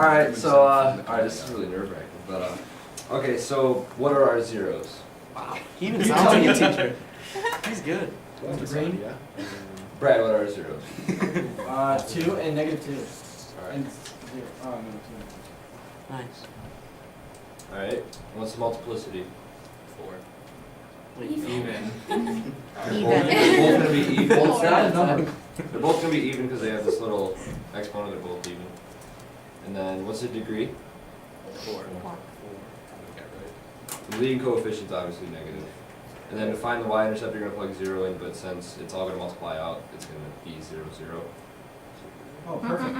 Alright, so, alright, this is really nerve-wracking, but, okay, so, what are our zeros? Wow. He even sounds like a teacher. He's good. Green? Yeah. Brad, what are our zeros? 2 and -2. Alright. And 0. Oh, no, 2. Nice. Alright, what's the multiplicity? 4. Wait, Even. They're both gonna be even. Well, it's not a number. They're both gonna be even because they have this little exponent, they're both even. And then, what's the degree? 4. Four. Okay, right. The leading coefficient's obviously negative. And then to find the y-intercept, you're gonna plug 0 in, but since it's all gonna multiply out, it's gonna be 0, 0. Oh, perfect.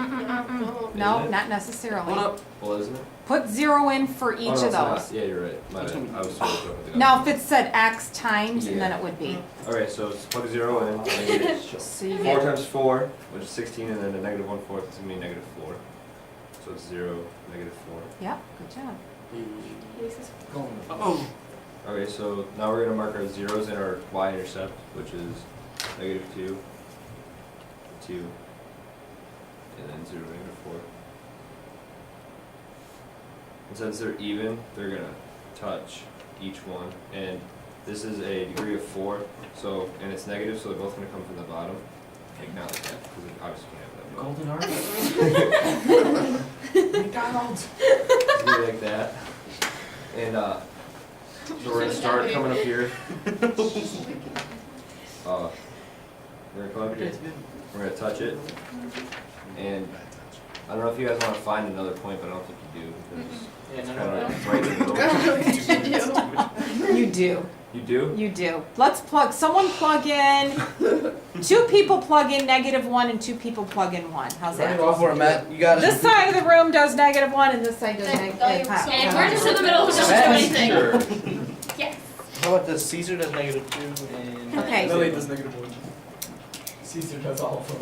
No, Isn't it? not necessarily. Hold up. Well, isn't it? Put 0 in for each Oh, no, of it's not. those. Yeah, you're right. My bad. I was supposed to with the Now, if it said x times, and then Yeah. it would be. Alright, so let's plug 0 in. And get So you 4 get, times 4, which is 16, and then a -1/4, it's gonna be -4. So it's 0, -4. yep, good job. Oh. Okay, so now we're gonna mark our zeros in our y-intercept, which is -2, 2, and then 0, -4. And since they're even, they're gonna touch each one, and this is a degree of 4, so, and it's negative, so they're both gonna come from the bottom. Like, not like that, because it obviously can't have that. Golden heart? McDonald's! It's gonna be like that. And, so we're gonna start coming up here. We're gonna come up here, we're gonna touch it, and I don't know if you guys wanna find another point, but I don't think you do, because it's kinda right in the middle. You do, You do? you do. Let's plug, someone plug in, 2 people plug in -1 and 2 people plug in 1. How's that? Go for it, Matt. You got it. This side of the room does -1 and this side does And we're just in negative. the middle, who doesn't do anything. Sure. Yes. How about this? Caesar does -2 and... Okay. Lily does -1. Caesar does all of them.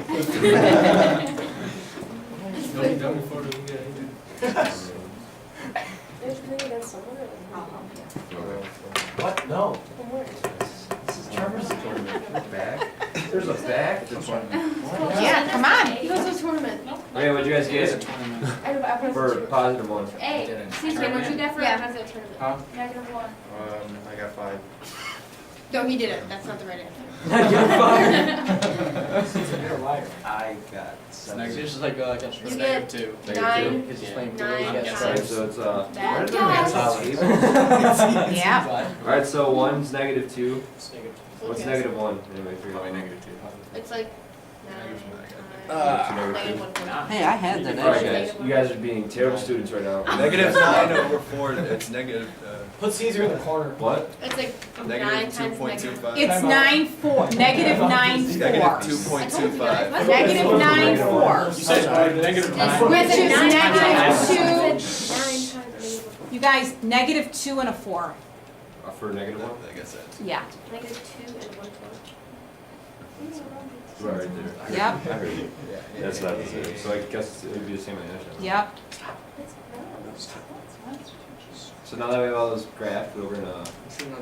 Lily done before we get anything. There's really against someone or I'll help you. What? No. from where? This is Trevor's tournament. Back? There's a back? Yeah, come on. He goes to a tournament. Okay, what'd you guys get I put it for positive 1? Hey, CJ, what'd you get for Yeah. a tournament? Huh? -1. I got 5. No, he didn't. That's not the right answer. You're a liar. I got 7. It's just like a You get -2. nine. He's just playing Nine. Blue. Yeah. Alright, so it's, Bad where did guys. the math Yeah. Alright, so 1's -2. It's negative. What's Okay. -1? Anyway, figure Probably it out. -2. It's like Negative Hey, I had that. Alright guys, you guys are being terrible students right now. -9 over 4, it's negative, Put Caesar in the corner. What? It's like negative 9 times negative. 2.25. It's 9-4, -9-4. Negative 2.25. -9-4. You said negative Which is Nine times. -2. 9 times negative. You guys, -2 and a 4. For -1? I guess that's. Yeah. -2 and 1 Right there. Yep. I heard you. That's not the same. So I guess it would be the same answer. Yep. So now that we have all those graphed, we're gonna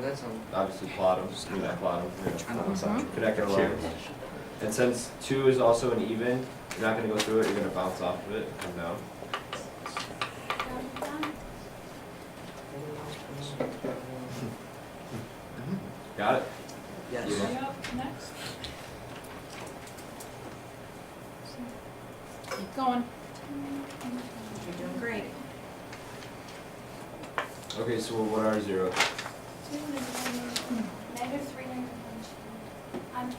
That's on. obviously plot them. We're gonna plot them. We're Mhm. gonna connect our lines. And since 2 is also an even, you're not gonna go through it. You're gonna bounce off of it and come down. Got it? Yes. Next. Keep going. You're doing great. Okay, so what are zeros? -3 I'm 2.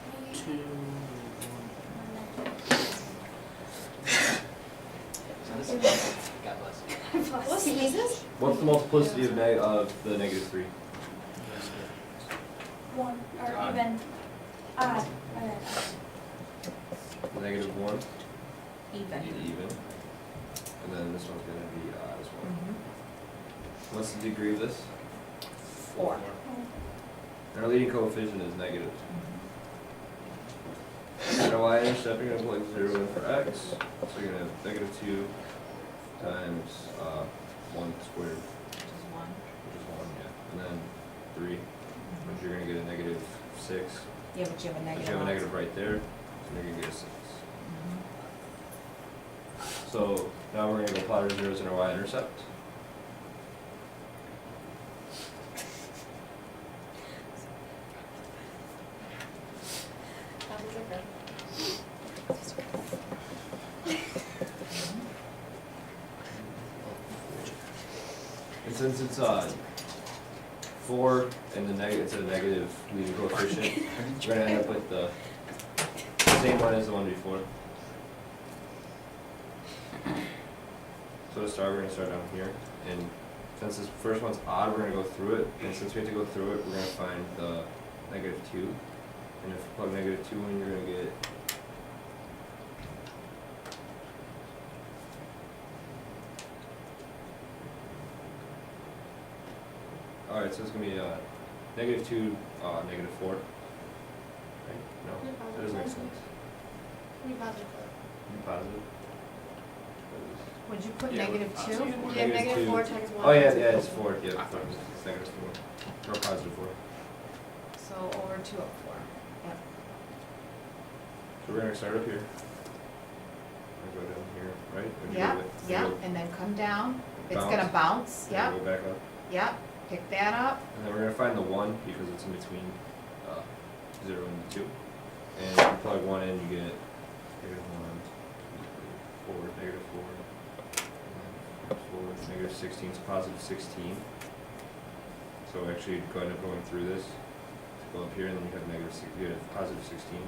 God bless you. What's this? What's the multiplicity of the -3? 1 or even odd. -1. Even. Even. And then this one's gonna be odd as well. Mhm. What's the degree of this? 4. And our leading coefficient is negative. And our y-intercept, you're gonna plug 0 in for x. So you're gonna have -2 times 1 squared, Which is 1. which is 1, yeah. And then 3, which you're gonna get a -6. Yeah, but you have a But negative. you have a on. negative right there, so you're gonna get a 6. Mhm. So now we're gonna go plot our zeros and our y-intercept. That was okay. And since it's 4 and the negative, it's a negative leading coefficient, we're gonna end up with the same one as the one before. So to start, we're gonna start down here, and since this first one's odd, we're gonna go through it, and since we have to go through it, we're gonna find the -2. And if you plug -2 in, you're gonna get alright, so it's gonna be -2, -4. Right? No, that doesn't make sense. We positive. Be positive. Would you put Yeah, -2? Yeah, Negative -4 2. times 1. Oh yeah, yeah, it's 4, yeah, it's -4. Or +4. So over 2 up 4. Yep. So we're gonna start up here. We're gonna go down here, right? Would you Yep, go with- yep, go and then come down. It's Bounce. gonna bounce, and yep, Go back up. yep. Pick that up. And then we're gonna find the 1 because it's in between 0 and 2. And if you plug 1 in, you get -1, 4, -4, and then 4, -16, so +16. So actually, you'd go end up going through this, go up here, and then you have you have +16.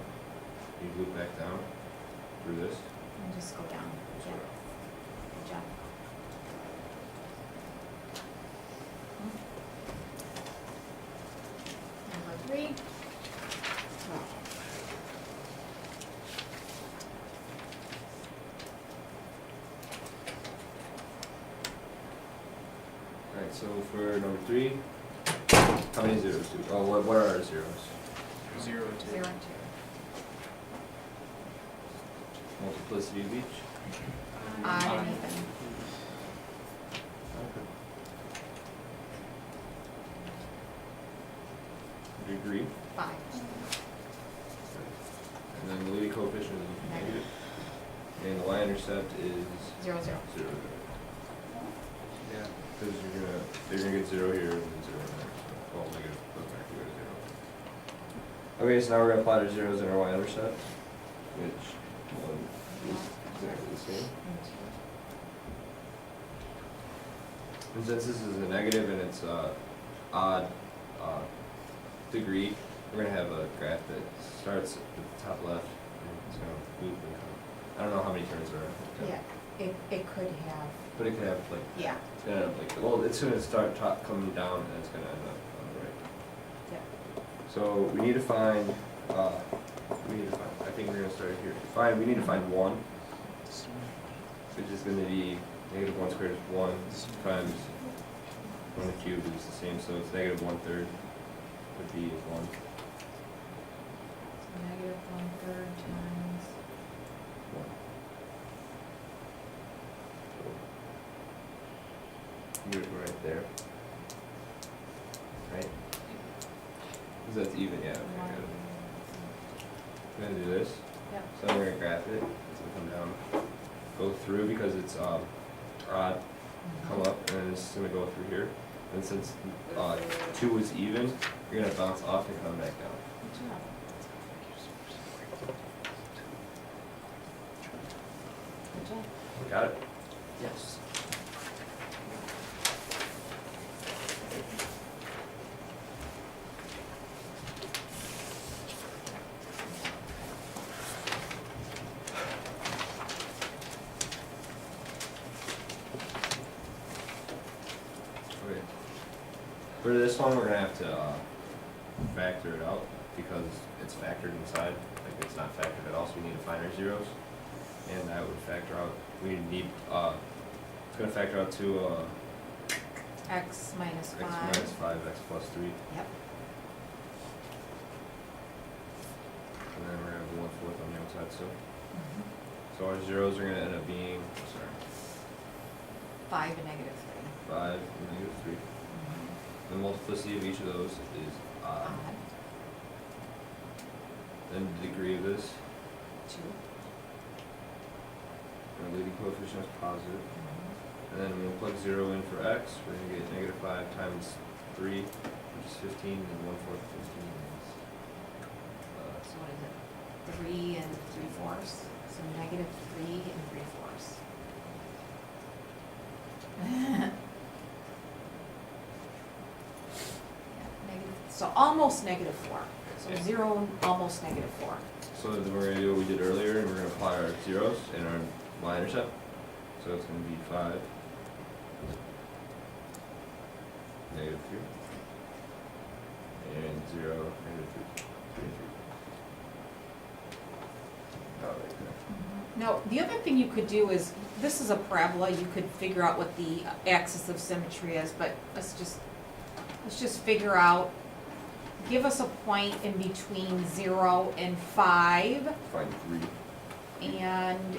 You loop back down through this. And just go down. Yeah. Good job. Number 3. Alright, so for number 3, how many zeros do we, oh, what are our zeros? 0, 2. 0 and 2. Multiplicity of each? Odd Odd. and even. Do you agree? 5. And then the leading coefficient is negative. And the y-intercept is 0, 0. 0. Yeah. Because they're gonna get 0 here and then 0 there, so, well, negative, goes back to 0. Okay, so now we're gonna plot our zeros in our y-intercept, which one is exactly the same. And since this is a negative and it's odd degree, we're gonna have a graph that starts at the top left and it's gonna loop and come. I don't know how many turns there are. Yeah, it could have, But it could have like, yeah, it's gonna have like, well, it's gonna start top coming down and it's gonna end up on the right. yeah. So we need to find, I think we're gonna start here. We need to find 1, which is gonna be -1 squared is 1 times 1 cubed is the same, so it's -1/3 would be 1. So -1/3 times. 1. So you're right there. Right? Because that's even, yeah. Okay, good. We're gonna do this. Yep. So we're gonna graph it. It's gonna come down, go through because it's odd, come up, and then it's gonna go through here. And since 2 is even, you're gonna bounce off and come back down. Good job. Good job. Got it? Yes. Okay. For this one, we're gonna have to factor it out because it's factored inside. Like it's not factored at all, so we need to find our zeros. And that would factor out. We need it's gonna factor out to X minus 5. x minus 5, x plus 3, Yep. and then we're gonna have 1/4 on the outside. So, Mhm. so our zeros are gonna end up being 5 and -3. 5 and -3. The multiplicity of each of those is odd. Odd. Then the degree of this, 2. our leading coefficient is positive. And then when we plug 0 in for x, we're gonna get negative 5 times 3, which is 15, and 1/4 of 15 is, So what is it? 3 3/4. So negative 3 3/4. So almost negative 4. So Yeah. 0, almost negative 4. so then we're gonna do what we did earlier, and we're gonna apply our zeros and our y-intercept. So it's gonna be 5, negative 3, and 0, negative 3, 3 and 3. Oh, right there. Now, the other thing you could do is, this is a parabola, you could figure out what the axis of symmetry is, but let's just figure out, give us a point in between 0 and 5, Find 3. and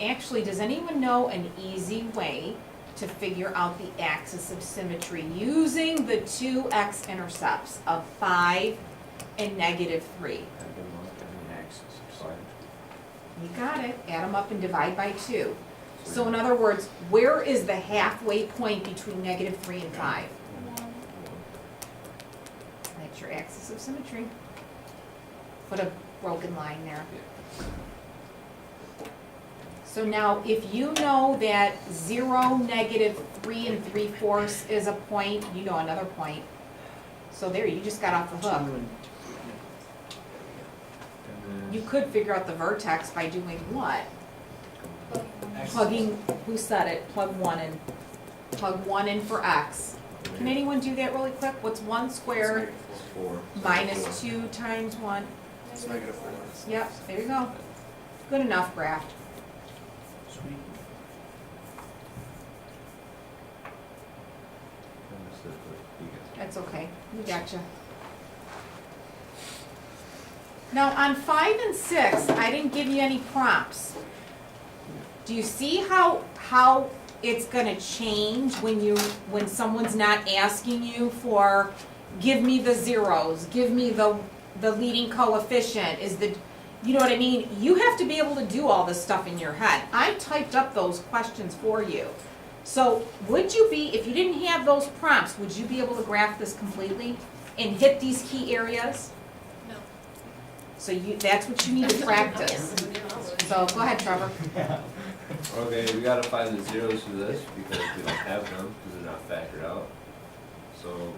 actually, does anyone know an easy way to figure out the axis of symmetry using the two x-intercepts of 5 and negative 3? You got it. Add them up and divide by 2. So in other words, where is the halfway point between negative 3 and 5? That's your axis of symmetry. Put a broken line there. So now, if you know that 0, negative 3 3/4 is a point, you know another point. So there, you just got off the hook. You could figure out the vertex by doing what? Plugging, who said it? Plug 1 in. Plug 1 in for x. Can anyone do that really quick? What's 1 squared 4. minus 2 times 1? It's negative 4. Yep, there you go. Good enough, graph. Sweet. That's okay, we gotcha. Now, on 5 and 6, I didn't give you any prompts. Do you see how it's gonna change when someone's not asking you for, give me the zeros, give me the leading coefficient, you know what I mean? You have to be able to do all this stuff in your head. I typed up those questions for you. So would you be, if you didn't have those prompts, would you be able to graph this completely and hit these key areas? No. So that's what you need to practice. So go ahead, Trevor. Okay, we gotta find the zeros for this because we don't have them because they're not factored out. So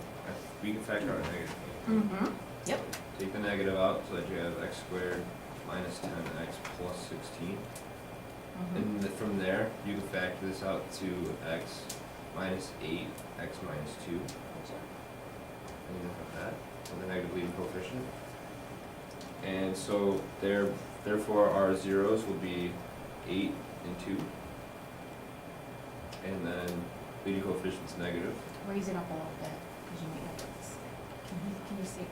we can factor out a negative. Mm-hmm. Yep. Take the negative out so that you have x squared minus 10x plus 16. And from there, you can factor this out to x minus 8, x minus 2. And you don't have that, so the negative leading coefficient. And so therefore our zeros will be 8 and 2. And then leading coefficient's negative. Raise it up a little bit, because you might have this. Can you see it,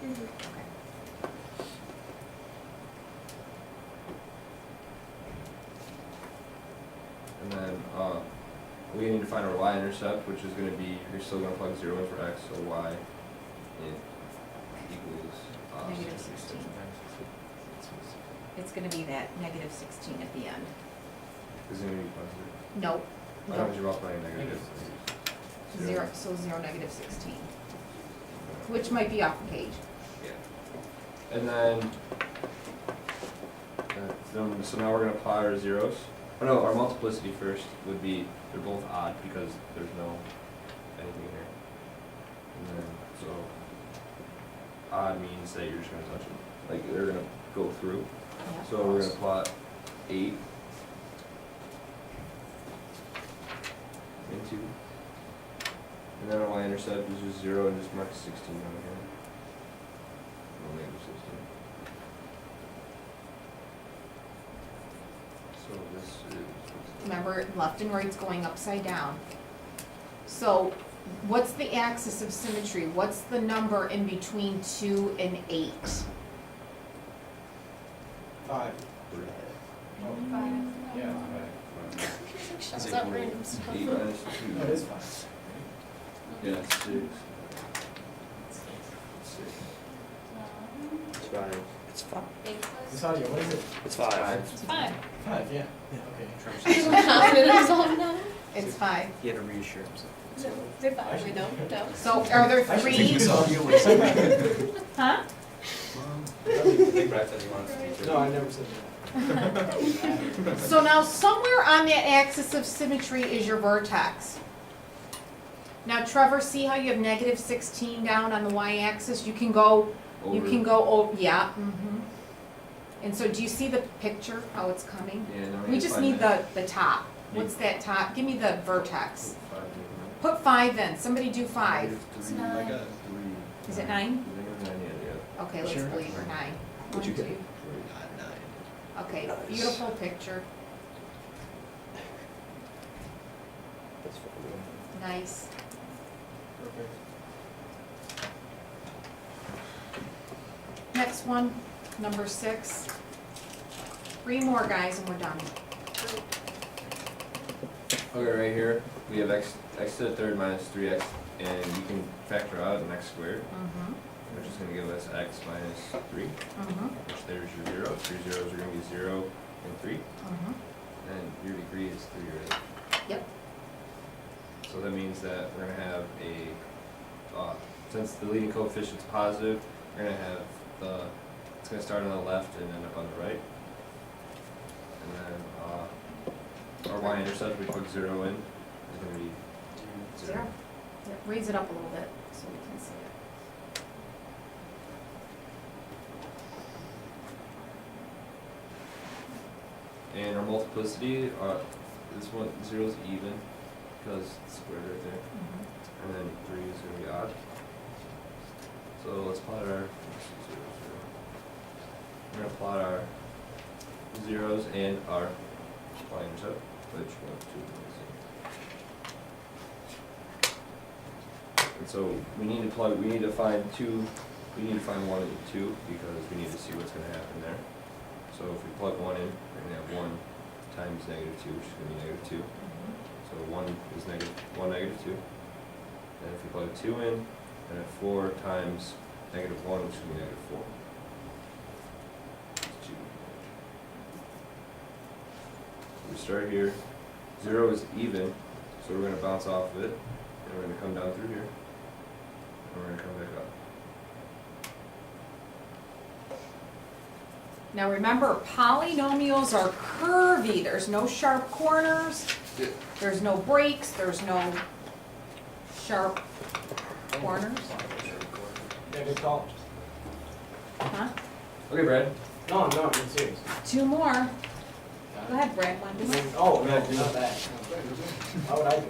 Colin? Okay. And then we need to find our y-intercept, which is going to be, you're still going to plug 0 in for x, so y equals Negative 16. It's gonna be that negative 16 at the end. Is it going to be positive? Nope. Why don't you multiply negative? 0, so 0, negative 16. Which might be off the page. Yeah. And then so now we're going to apply our zeros. Oh no, our multiplicity first would be, they're both odd because there's no anything here. And then, so, odd means that you're just gonna touch them. Like, they're gonna go through. Yeah. So we're gonna plot 8 and 2. And then our y-intercept is just 0 and just mark 16 down here. No negative 16. So this is. Remember, left and right's going upside down. So what's the axis of symmetry? What's the number in between 2 and 8? 5. 3. Yeah. Shuts up random stuff. 8 minus 2. No, it is fine. Yeah, 6. 6. It's 5. Big plus This audio, what is it? It's 5. It's 5. 5, yeah. Yeah, okay. Trevor Are you says confident of yourself now? It's 5. he had to reassure himself. No, they're 5. We don't. No. So are there I should 3? take this audio with something. Huh? I think Brad said he wants to teach it. No, I never said that. So now somewhere on that axis of symmetry is your vertex. Now Trevor, see how you have negative 16 down on the y-axis? You can go, yeah. And so do you see the picture, how it's coming? Yeah, no, We it's just fine, need man. the top. What's that top? Give me the vertex. 5, Put 5 in. Somebody do 5. It's 3, 9. 3. Is it 9? Yeah, yeah. Okay, let's Sure. believe her 9. What'd you 1, get? 2. Okay, beautiful picture. That's what we're doing. Nice. Perfect. Next one, number 6. 3 more guys and we're done. Okay, right here, we have x to the third minus 3x, and you can factor out an x squared, which is going to give us x minus 3, which there's your 0. 3 zeros are going to be 0 and 3, and your degree is 3, right? Yep. So that means that we're going to have a, since the leading coefficient's positive, we're going to have it's going to start on the left and end up on the right. And then our y-intercept, we put 0 in, is going to be 0. Yep, raise it up a little bit so we can see it. And our multiplicity, this one, 0 is even, because it's squared right there. And then 3 is going to be odd. So let's plot our, we're going to plot our zeros and our y-intercept, which 1, 2, and so we need to find 1 and 2 because we need to see what's going to happen there. So if we plug 1 in, we're going to have 1 times negative 2, which is going to be negative 2. So 1 is negative 2. And if we plug 2 in, then have 4 times negative 1, which is going to be negative 4. That's 2. We start here. 0 is even, so we're going to bounce off of it, and we're going to come down through here, and we're going to come back up. Now remember, polynomials are curvy. There's no sharp corners. Yeah. There's no breaks. There's no sharp corners. Yeah, good call. Huh? Okay, Brad. No, I'm serious. 2 more. Go ahead, Brad. One, two. Oh, no, not that. How would I do?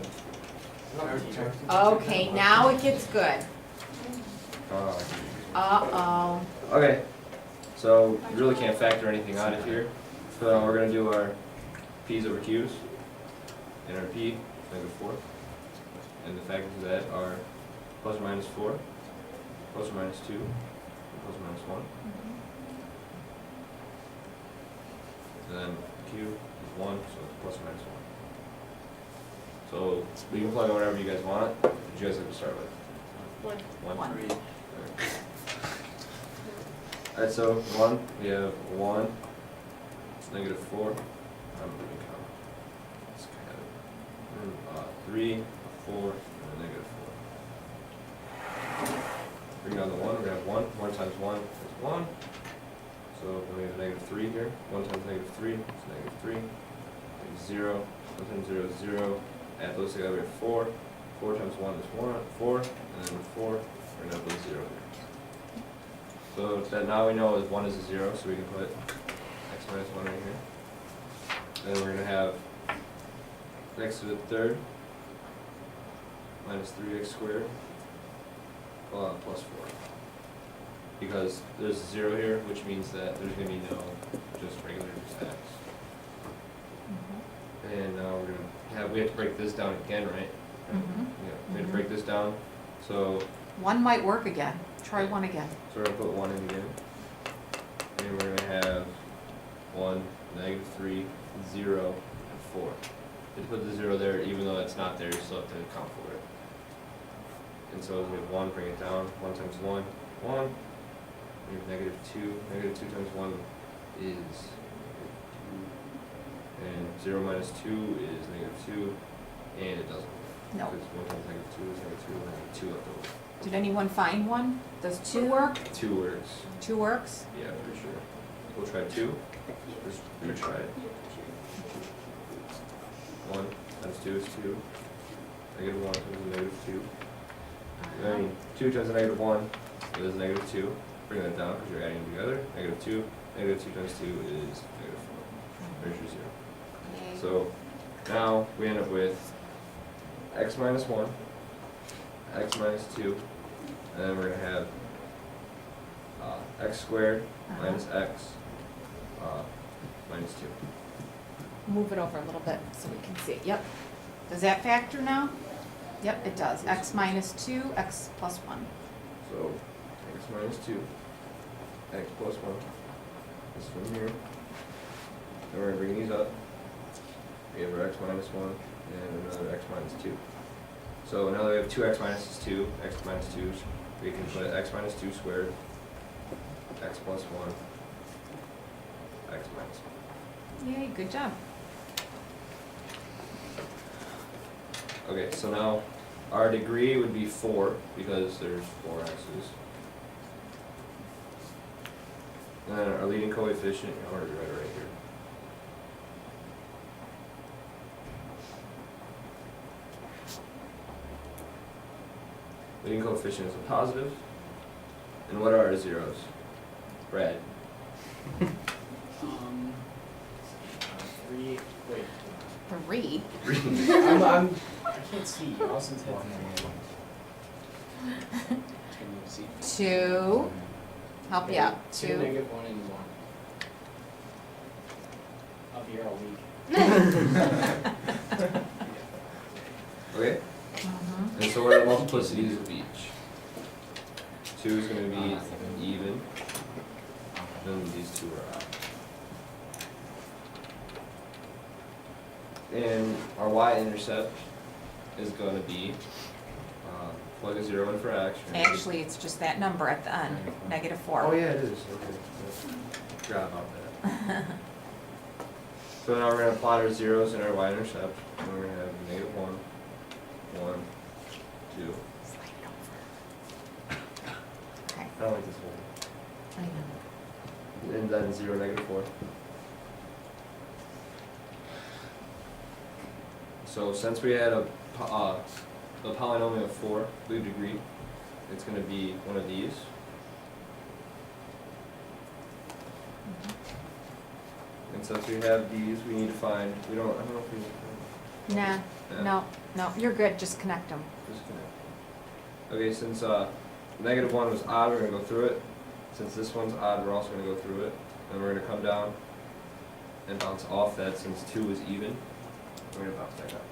I'm not a teacher. Okay, now it gets good. Uh-oh. Okay, so you really can't factor anything out of here. So we're going to do our p's over q's, and our p, negative 4. And the factors of that are plus or minus 4, plus or minus 2, and plus or minus 1. And then q is 1, so it's plus or minus 1. So we can plug in whatever you guys want. What did you guys have to start with? 1. 1. 3. Alright, so 1, we have 1, it's negative 4. I'm moving count. It's kind of 3, 4, and a negative 4. Bring down the 1, we're going to have 1. 1 times 1 is 1. So then we have a negative 3 here. 1 times negative 3 is negative 3. We have 0. 1 times 0 is 0. Add those together, we have 4. 4 times 1 is 4. And then with 4, we're going to have those 0 here. So that now we know is 1 is a 0, so we can put x minus 1 right here. And then we're going to have x to the third minus 3x squared plus 4. Because there's a 0 here, which means that there's going to be no just regular just x. And now we're going to have, we have to break this down again, right? Yeah, we have to break this down. So 1 might work again. Try 1 again. So we're going to put 1 in again. And we're going to have 1, negative 3, 0, and 4. You put the 0 there, even though it's not there, you still have to account for it. And so we have 1, bring it down. 1 times 1, 1. We have negative 2. Negative 2 times 1 is, and 0 minus 2 is -2, and it doesn't. No. Because 1 times -2 is -2, and then 2 left over. Did anyone find one? Does 2 work? 2 works. 2 works? Yeah, for sure. We'll try 2. Just retry it. 1 times 2 is 2. -1 times -2. I mean, 2 times -1 is -2. Bring that down because you're adding them together. -2. -2 times 2 is -4. There's your 0. Yay. So now we end up with x minus 1, x minus 2, and then we're going to have x squared minus x minus 2. Move it over a little bit so we can see it. Yep. Does that factor now? Yep, it does. X minus 2, x plus 1. So x minus 2, x plus 1 is from here. Then we're going to bring these up. We have our x minus 1 and another x minus 2. So now that we have 2x minus 2, x minus 2, we can put x minus 2 squared, x plus 1, x minus 1. Yay, good job. Okay, so now our degree would be 4 because there's 4 x's. And then our leading coefficient, I already read it right here. Leading coefficient is a positive. And what are our zeros? Brad. 3, wait. 3. I can't see. Austin's head. Can you see? 2. Help you out. 2, 2. -1, and 1. I'll be here all week. Okay? Mhm. And so what are the multiplicities of each? 2 is going to be even, then these 2 are odd. And our y-intercept is going to be, plug a 0 in for x. right? Actually, it's just that number at the end, -4. Oh, yeah, it is, okay. Forgot about that. So now we're going to plot our zeros in our y-intercept, and we're going to have -1, 1, 2. Slide it over. Okay, I don't like this one. I know. And then 0, -4. So since we had a polynomial of 4, we've agreed it's going to be one of these. And since we have these, we need to find, I don't know if we Nah, Yeah. no, you're good, just connect them. Just connect. Okay, since -1 was odd, we're going to go through it. Since this one's odd, we're also going to go through it. And we're going to come down and bounce off that since 2 is even. We're going to bounce back up.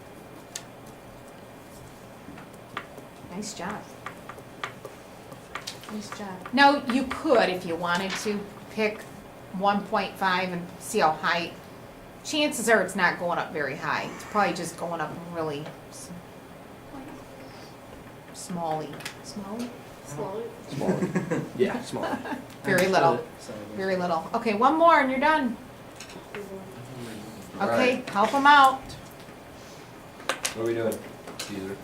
Nice job. Nice job. Now, you could, if you wanted to, pick 1.5 and see how high. Chances are it's not going up very high. It's probably just going up really smally. Smally? Slowly. Smaller. Yeah, smaller. Very little. Very little. Okay, one more and you're done. All Okay, right. help them out. What are we doing, Caesar?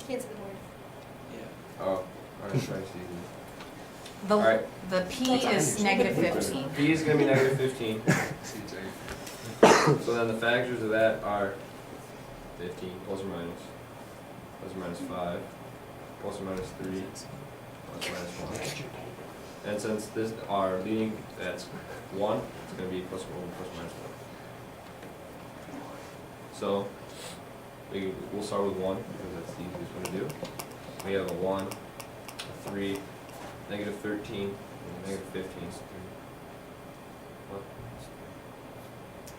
Can't see the board. Oh, alright, try Caesar. The, Alright. the P is -15. P is going to be -15. So then the factors of that are 15 plus or minus 5, plus or minus 3, plus or minus 1. And since this our leading, that's 1, it's going to be plus or minus 1. So we'll start with 1 because that's the easiest one to do. We have a 1, a 3, -13, and -15. What?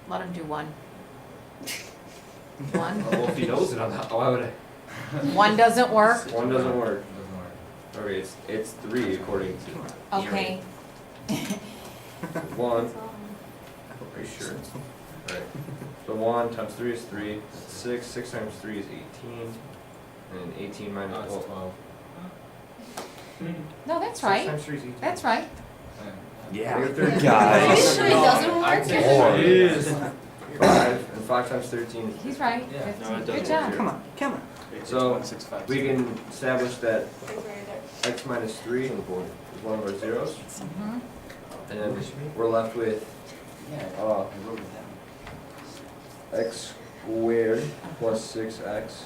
Let him do 1. 1. Well, if he knows it, why would I? 1 doesn't work. 1 doesn't work. Okay, it's 3 according to. Okay. 1. Are you sure? Alright. So 1 times 3 is 3. 6. 6 times 3 is 18. And 18 minus 12. No, that's 6 right. times 3 is 18. That's right. Yeah. Negative 13. Are you Guys. sure it doesn't work? Lord. 5, and 5 times 13. He's right. Yeah. 15. No, it Good doesn't. job. Come on, come on. So, 165. we can establish that It's right there. x minus 3 on the board is one of our zeros. Mhm. And then we're left with Yeah, uh, I wrote it down. x squared plus 6x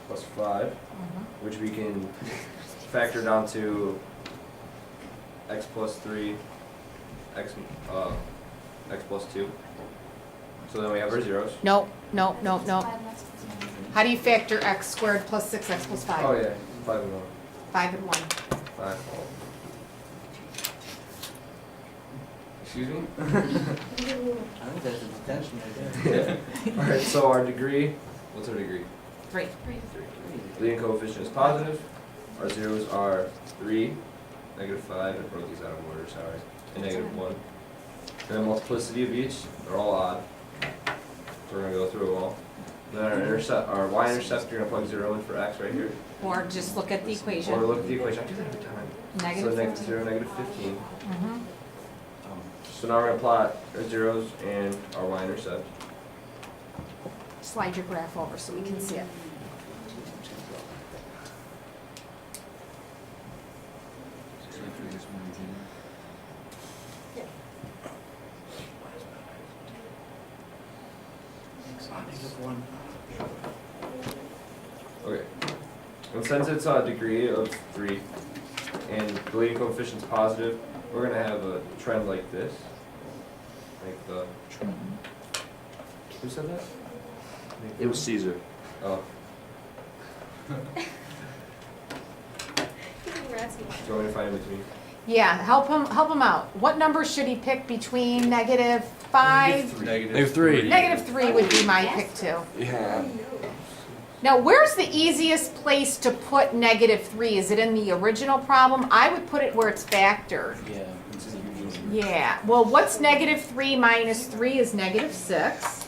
plus 5, Mhm. which we can factor down to x plus 3, x plus 2. So then we have our zeros. No, no, no, no. 5x plus 1. How do you factor x squared plus 6x plus 5? Oh yeah, 5 and 1. 5 and 1. 5. Excuse me? I think that's a detention right there. Alright, so our degree, what's our degree? 3. 3. Leading coefficient is positive. Our zeros are 3, -5, I wrote these out of order, sorry, and -1. And the multiplicity of each, they're all odd. So we're gonna go through them all. Then our y-intercept, you're gonna plug 0 in for x right here. Or just look at the equation. Or look at the equation, I do that every time. Negative So -0, 15. -15. Mhm. So now we're gonna plot our zeros and our y-intercept. Slide your graph over so we can see it. -1. Okay. And since it's a degree of 3 and the leading coefficient's positive, we're gonna have a trend like this. Like the. Who said that? It was Caesar. Oh, We're asking. do you want me to find in between? Yeah, help him out. What number should he pick between -5? -3. -3 would be my pick too. Yeah. Now, where's the easiest place to put -3? Is it in the original problem? I would put it where it's factored. Yeah. Yeah, well, what's -3 minus 3 is -6.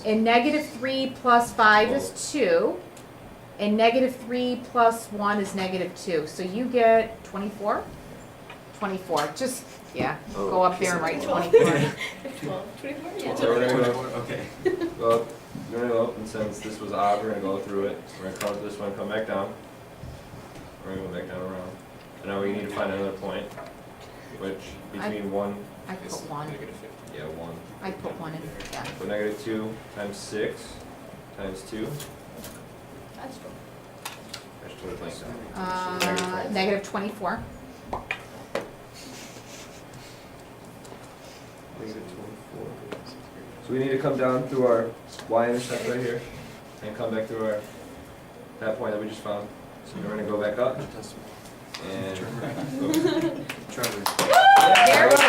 And -3 plus 5 is 2. And -3 plus 1 is -2. So you get 24? 24. Just, yeah, go up there and write 24. 12, 24? Yeah. So we're gonna go, Okay. go up, we're gonna go up, and since this was odd, we're gonna go through it. We're gonna come to this one, come back down. We're gonna go back down around. And now we need to find another point, which between 1, I put 1. yeah, 1. I put 1 in, yeah. So -2 times 6 times 2. That's true. I just put it blank down. -24. -24. So we need to come down through our y-intercept right here and come back through that point that we just found. So we're gonna go back up and. Trevor. Very good.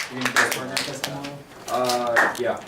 You gonna do this partner test tomorrow? Yeah.